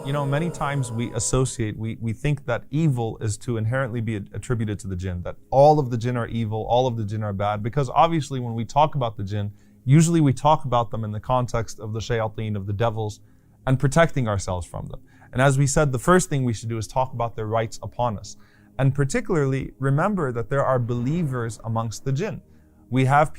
Many times we associate, we think that evil is to inherently be attributed to the jinn, that all of the jinn are evil, all of the jinn are bad, because obviously when we talk about the jinn, usually we talk about them in the context of the shayateen, of the devils, and protecting ourselves from them. And as we said, the first thing we should do is talk about their rights upon us. And particularly, remember that there are believers amongst the jinn. We have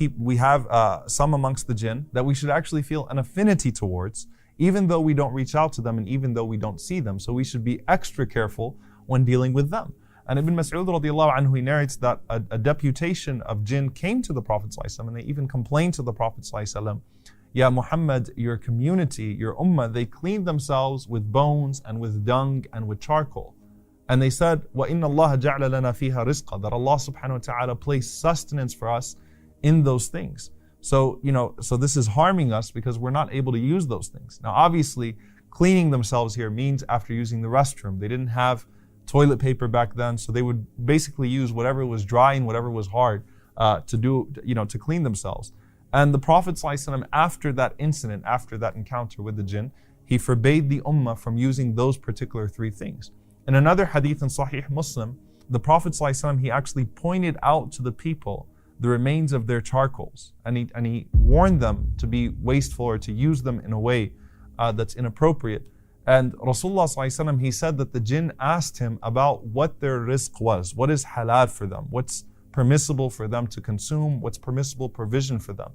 some amongst the jinn that we should actually feel an affinity towards, even though we don't reach out to them and even though we don't see them. So we should be extra careful when dealing with them. And Ibn Mas'ud radiallahu anhu, he narrates that a deputation of jinn came to the Prophet ﷺ, and they even complained to the Prophet ﷺ, Ya Muhammad, your community, your ummah, they clean themselves with bones and with dung and with charcoal. And they said, وَإِنَّ اللَّهَ جَعْلَ لَنَا فِيهَا رِزْقًا, that Allah subhanahu wa ta'ala placed sustenance for us in those things. So this is harming us because we're not able to use those things. Now obviously, cleaning themselves here means after using the restroom. They didn't have toilet paper back then, so they would basically use whatever was dry and whatever was hard to clean themselves. And the Prophet ﷺ, after that incident, after that encounter with the jinn, he forbade the ummah from using those particular three things. In another hadith in Sahih Muslim, the Prophet ﷺ, he actually pointed out to the people the remains of their charcoals, and he warned them to be wasteful or to use them in a way that's inappropriate. And Rasulullah ﷺ, he said that the jinn asked him about what their rizq was, what is halal for them, what's permissible for them to consume, what's permissible provision for them.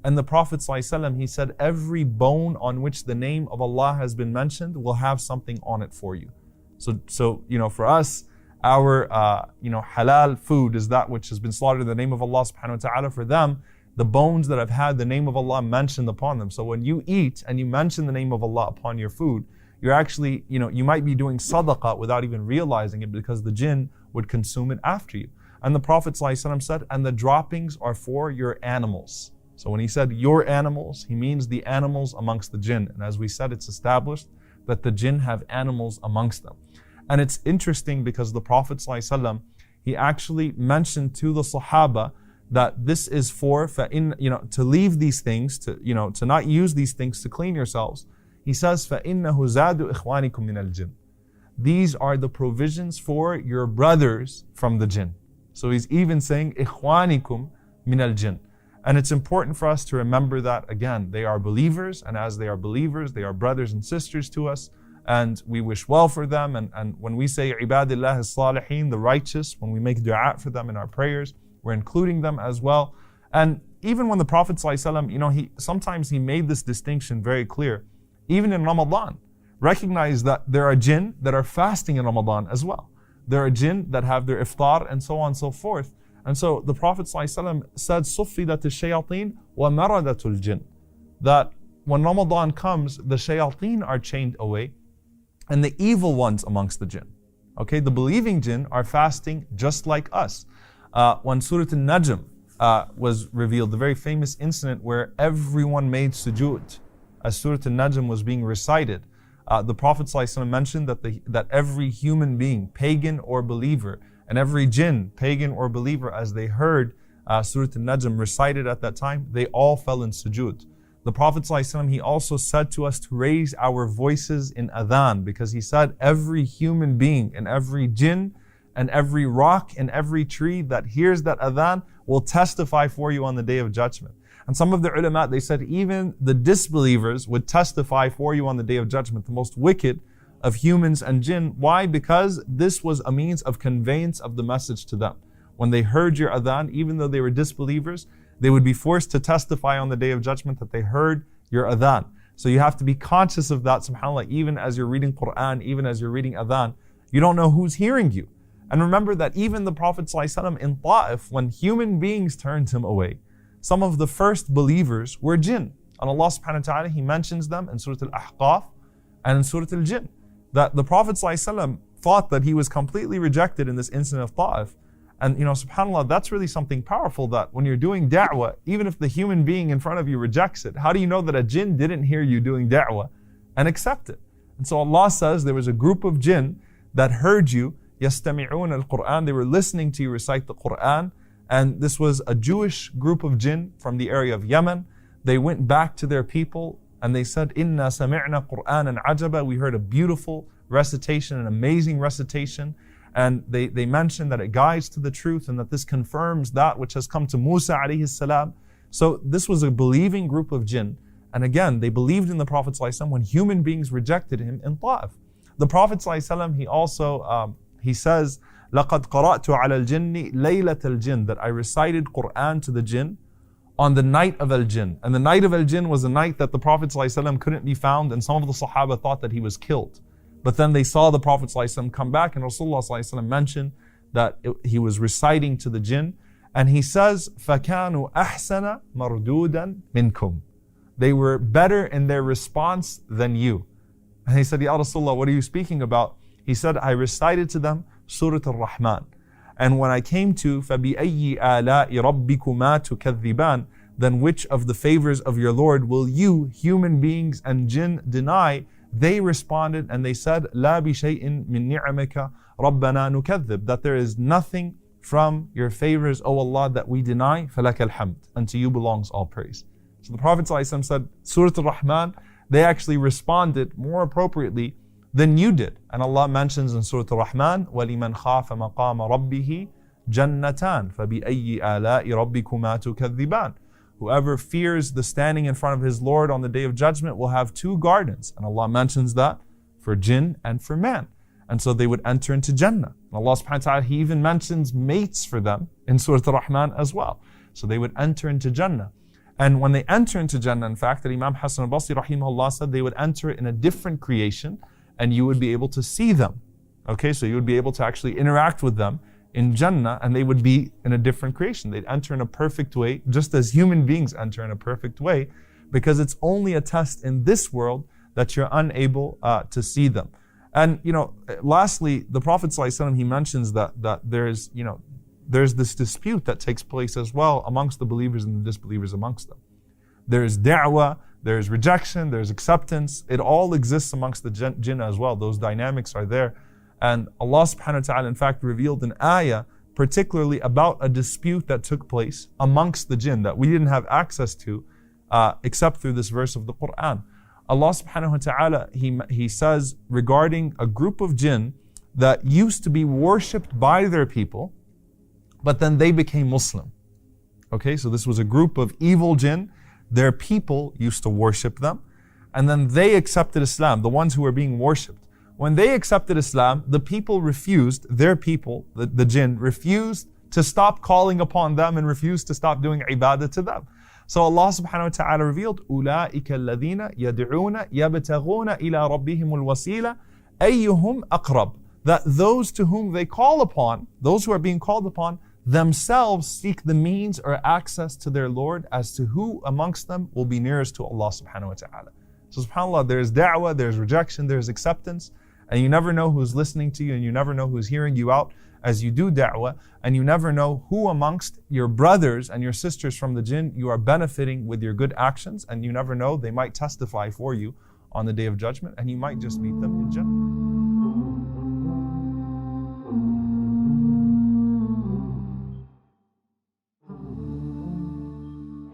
And the Prophet ﷺ, he said, every bone on which the name of Allah has been mentioned will have something on it for you. So for us, our halal food is that which has been slaughtered in the name of Allah subhanahu wa ta'ala. For them, the bones that have had the name of Allah mentioned upon them. So when you eat and you mention the name of Allah upon your food, you're actually, you might be doing sadaqah without even realizing it, because the jinn would consume it after you. And the Prophet ﷺ said, and the droppings are for your animals. So when he said your animals, he means the animals amongst the jinn. And as we said, it's established that the jinn have animals amongst them. And it's interesting because the Prophet ﷺ, he actually mentioned to the Sahaba that this is for, to leave these things, to not use these things to clean yourselves. He says, فَإِنَّهُ زَادُ إِخْوَانِكُم مِّنَ الْجِنِّ. These are the provisions for your brothers from the jinn. So he's even saying, إِخْوَانِكُم مِّنَ الْجِنِّ. And it's important for us to remember that, again, they are believers, and as they are believers, they are brothers and sisters to us, and we wish well for them. And when we say ibadillah as-salihin, the righteous, when we make dua for them in our prayers, we're including them as well. And even when the Prophet ﷺ, sometimes he made this distinction very clear, even in Ramadan. Recognize that there are jinn that are fasting in Ramadan as well. There are jinn that have their iftar and so on and so forth. And so the Prophet ﷺ said, صُفِّدَتِ الشَّيَاطِينَ وَمَرَدَتُ الْجِنِّ, that when Ramadan comes, the shayateen are chained away and the evil ones amongst the jinn. Okay, the believing jinn are fasting just like us. When Surah Al-Najm was revealed, the very famous incident where everyone made sujood, as Surah Al-Najm was being recited, the Prophet ﷺ mentioned that every human being, pagan or believer, and every jinn, pagan or believer, as they heard Surah Al-Najm recited at that time, they all fell in sujood. The Prophet ﷺ, he also said to us to raise our voices in adhan, because he said every human being and every jinn and every rock and every tree that hears that adhan will testify for you on the Day of Judgment. And some of the ulama, they said even the disbelievers would testify for you on the Day of Judgment, the most wicked of humans and jinn. Why? Because this was a means of conveyance of the message to them. When they heard your adhan, even though they were disbelievers, they would be forced to testify on the Day of Judgment that they heard your adhan. So you have to be conscious of that, subhanAllah, even as you're reading Quran, even as you're reading adhan, you don't know who's hearing you. And remember that even the Prophet ﷺ in Ta'if, when human beings turned him away, some of the first believers were jinn. And Allah subhanahu wa ta'ala, He mentions them in Surah Al-Ahqaf and in Surah Al-Jinn. That the Prophet ﷺ thought that he was completely rejected in this incident of Ta'if. And subhanAllah, that's really something powerful, that when you're doing da'wah, even if the human being in front of you rejects it, how do you know that a jinn didn't hear you doing da'wah and accept it? And so Allah says there was a group of jinn that heard you, يَسْتَمِعُونَ الْقُرْآنِ, they were listening to you recite the Qur'an. And this was a Jewish group of jinn from the area of Yemen. They went back to their people and they said, Inna sami'na Qur'anan ajaba. We heard a beautiful recitation, an amazing recitation. And they mentioned that it guides to the truth and that this confirms that which has come to Musa alayhi salam. So this was a believing group of jinn. And again, they believed in the Prophet ﷺ when human beings rejected him in Ta'if. The Prophet ﷺ, he also, he says, لَقَدْ قَرَأْتُ عَلَى الْجِنِّ لَيْلَةَ الْجِنِّ, that I recited Qur'an to the jinn on the night of al-jinn. And the night of al-jinn was the night that the Prophet ﷺ couldn't be found, and some of the Sahaba thought that he was killed. But then they saw the Prophet ﷺ come back, and Rasulullah ﷺ mentioned that he was reciting to the jinn, and he says, فَكَانُوا أَحْسَنَ مَرْدُودًا مِنْكُمْ. They were better in their response than you. And he said, Ya Rasulullah, what are you speaking about? He said, I recited to them Surah Al-Rahman. And when I came to فَبِأَيِّ آلَاءِ رَبِّكُمَا تُكَذِّبَانِ, then which of the favors of your Lord will you, human beings and jinn, deny? They responded and they said, لَا بِشَيْءٍ مِّن نِعَمِكَ رَبَّنَا نُكَذِّبْ, that there is nothing from your favors, O Allah, that we deny. فَلَكَ الْحَمْدِ, and to you belongs all praise. So the Prophet ﷺ said, Surah Al-Rahman, they actually responded more appropriately than you did. And Allah mentions in Surah Al-Rahman, وَلِمَنْ خَافَ مَقَامَ رَبِّهِ جَنَّتَانِ فَبِأَيِّ آلَاءِ رَبِّكُمَا تُكَذِّبَانِ. Whoever fears the standing in front of his Lord on the Day of Judgment will have two gardens. And Allah mentions that for jinn and for man. And so they would enter into Jannah. And Allah subhanahu wa ta'ala, He even mentions mates for them in Surah Al-Rahman as well. So they would enter into Jannah. And when they enter into Jannah, in fact, that Imam Hassan al-Basri rahimahullah said they would enter in a different creation and you would be able to see them. Okay, so you would be able to actually interact with them in Jannah, and they would be in a different creation. They'd enter in a perfect way, just as human beings enter in a perfect way, because it's only a test in this world that you're unable to see them. And lastly, the Prophet ﷺ, he mentions that there's this dispute that takes place as well amongst the believers and the disbelievers amongst them. There's da'wah, there's rejection, there's acceptance. It all exists amongst the jinn as well. Those dynamics are there. And Allah subhanahu wa ta'ala in fact revealed an ayah particularly about a dispute that took place amongst the jinn that we didn't have access to except through this verse of the Quran. Allah subhanahu wa ta'ala, He says regarding a group of jinn that used to be worshipped by their people, but then they became Muslim. Okay, so this was a group of evil jinn. Their people used to worship them, and then they accepted Islam, the ones who were being worshipped. When they accepted Islam, the people refused, their people, the jinn, refused to stop calling upon them and refused to stop doing ibadah to them. So Allah subhanahu wa ta'ala revealed, أُولَٰئِكَ الَّذِينَ يَدْعُونَ يَبْتَغُونَ إِلَىٰ رَبِّهِمُ الْوَسِيلَةَ أَيُّهُمْ أَقْرَبُ, that those to whom they call upon, those who are being called upon, themselves seek the means or access to their Lord as to who amongst them will be nearest to Allah subhanahu wa ta'ala. So subhanAllah, there's da'wah, there's rejection, there's acceptance, and you never know who's listening to you and you never know who's hearing you out as you do da'wah, and you never know who amongst your brothers and your sisters from the jinn you are benefiting with your good actions, and you never know, they might testify for you on the Day of Judgment and you might just meet them in Jannah.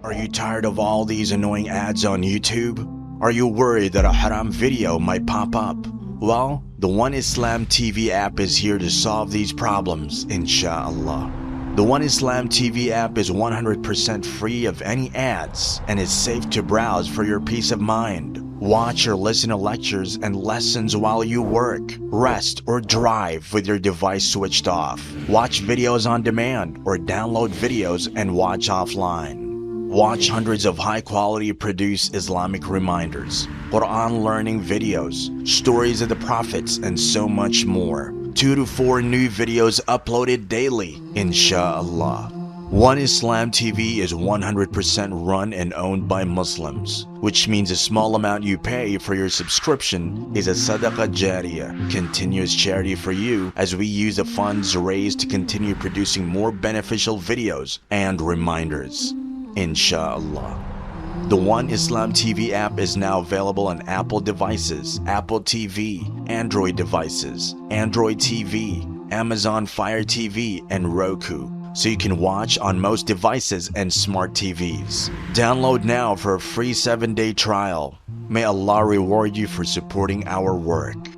Are you tired of all these annoying ads on YouTube? Are you worried that a haram video might pop up? Well, the One Islam TV app is here to solve these problems, inshallah. The One Islam TV app is 100% free of any ads and is safe to browse for your peace of mind. Watch or listen to lectures and lessons while you work, rest, or drive with your device switched off. Watch videos on demand or download videos and watch offline. Watch hundreds of high-quality produced Islamic reminders, Quran learning videos, stories of the prophets, and so much more. 2 to 4 new videos uploaded daily, inshallah. One Islam TV is 100% run and owned by Muslims, which means a small amount you pay for your subscription is a SADAQAH JARIYAH, continuous charity for you, as we use the funds raised to continue producing more beneficial videos and reminders, inshallah. The One Islam TV app is now available on Apple devices, Apple TV, Android devices, Android TV, Amazon Fire TV, and Roku, so you can watch on most devices and smart TVs. Download now for a free 7-day trial. May Allah reward you for supporting our work.